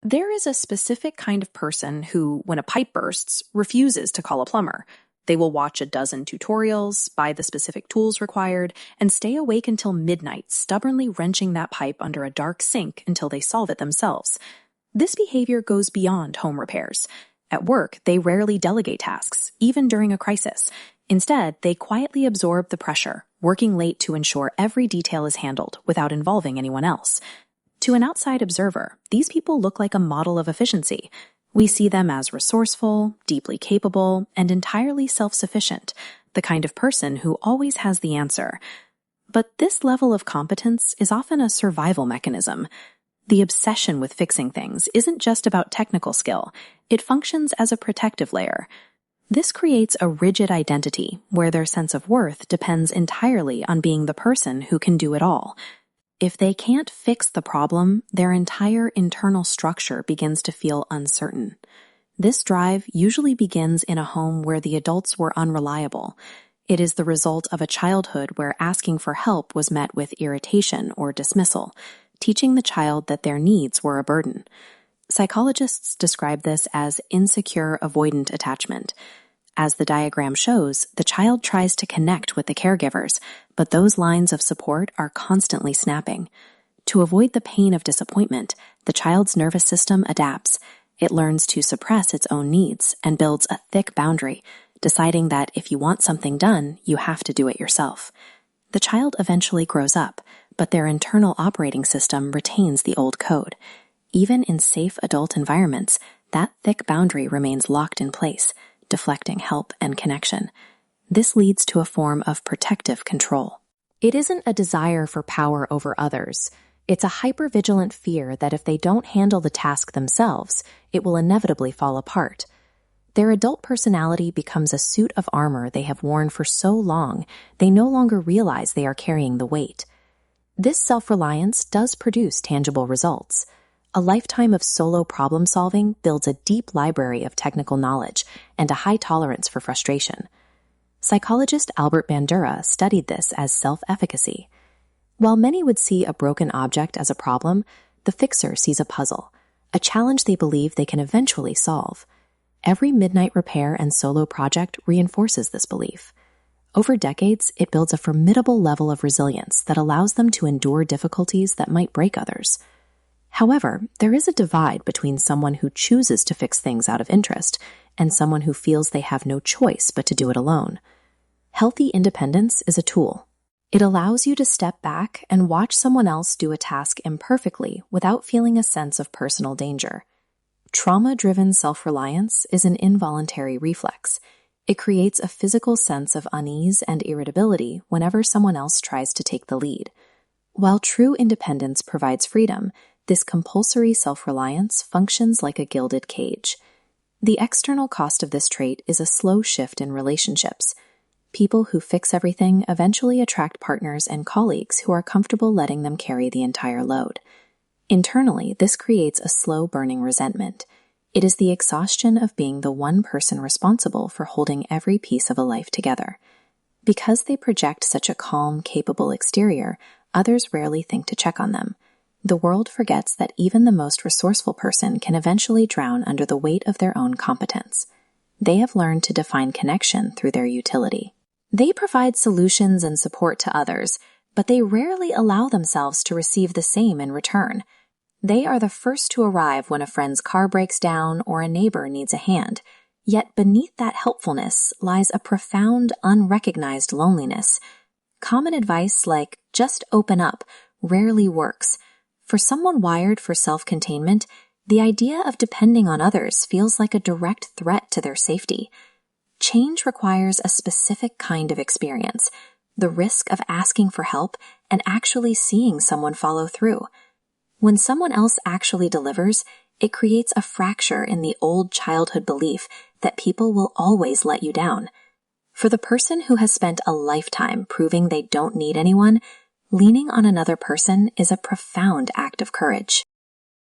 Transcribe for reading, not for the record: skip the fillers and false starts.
There is a specific kind of person who, when a pipe bursts, refuses to call a plumber. They will watch a dozen tutorials, buy the specific tools required, and stay awake until midnight, stubbornly wrenching that pipe under a dark sink until they solve it themselves. This behavior goes beyond home repairs. At work, they rarely delegate tasks, even during a crisis. Instead, they quietly absorb the pressure, working late to ensure every detail is handled without involving anyone else. To an outside observer, these people look like a model of efficiency. We see them as resourceful, deeply capable, and entirely self-sufficient, the kind of person who always has the answer. But this level of competence is often a survival mechanism. The obsession with fixing things isn't just about technical skill. It functions as a protective layer. This creates a rigid identity where their sense of worth depends entirely on being the person who can do it all. If they can't fix the problem, their entire internal structure begins to feel uncertain. This drive usually begins in a home where the adults were unreliable. It is the result of a childhood where asking for help was met with irritation or dismissal, teaching the child that their needs were a burden. Psychologists describe this as insecure avoidant attachment. As the diagram shows, the child tries to connect with the caregivers, but those lines of support are constantly snapping. To avoid the pain of disappointment, the child's nervous system adapts. It learns to suppress its own needs and builds a thick boundary, deciding that if you want something done, you have to do it yourself. The child eventually grows up, but their internal operating system retains the old code. Even in safe adult environments, that thick boundary remains locked in place, deflecting help and connection. This leads to a form of protective control. It isn't a desire for power over others. It's a hypervigilant fear that if they don't handle the task themselves, it will inevitably fall apart. Their adult personality becomes a suit of armor they have worn for so long, they no longer realize they are carrying the weight. This self-reliance does produce tangible results. A lifetime of solo problem-solving builds a deep library of technical knowledge and a high tolerance for frustration. Psychologist Albert Bandura studied this as self-efficacy. While many would see a broken object as a problem, the fixer sees a puzzle, a challenge they believe they can eventually solve. Every midnight repair and solo project reinforces this belief. Over decades, it builds a formidable level of resilience that allows them to endure difficulties that might break others. However, there is a divide between someone who chooses to fix things out of interest and someone who feels they have no choice but to do it alone. Healthy independence is a tool. It allows you to step back and watch someone else do a task imperfectly without feeling a sense of personal danger. Trauma-driven self-reliance is an involuntary reflex. It creates a physical sense of unease and irritability whenever someone else tries to take the lead. While true independence provides freedom, this compulsory self-reliance functions like a gilded cage. The external cost of this trait is a slow shift in relationships. People who fix everything eventually attract partners and colleagues who are comfortable letting them carry the entire load. Internally, this creates a slow-burning resentment. It is the exhaustion of being the one person responsible for holding every piece of a life together. Because they project such a calm, capable exterior, others rarely think to check on them. The world forgets that even the most resourceful person can eventually drown under the weight of their own competence. They have learned to define connection through their utility. They provide solutions and support to others, but they rarely allow themselves to receive the same in return. They are the first to arrive when a friend's car breaks down or a neighbor needs a hand. Yet beneath that helpfulness lies a profound, unrecognized loneliness. Common advice like, just open up, rarely works. For someone wired for self-containment, the idea of depending on others feels like a direct threat to their safety. Change requires a specific kind of experience, the risk of asking for help and actually seeing someone follow through. When someone else actually delivers, it creates a fracture in the old childhood belief that people will always let you down. For the person who has spent a lifetime proving they don't need anyone, leaning on another person is a profound act of courage.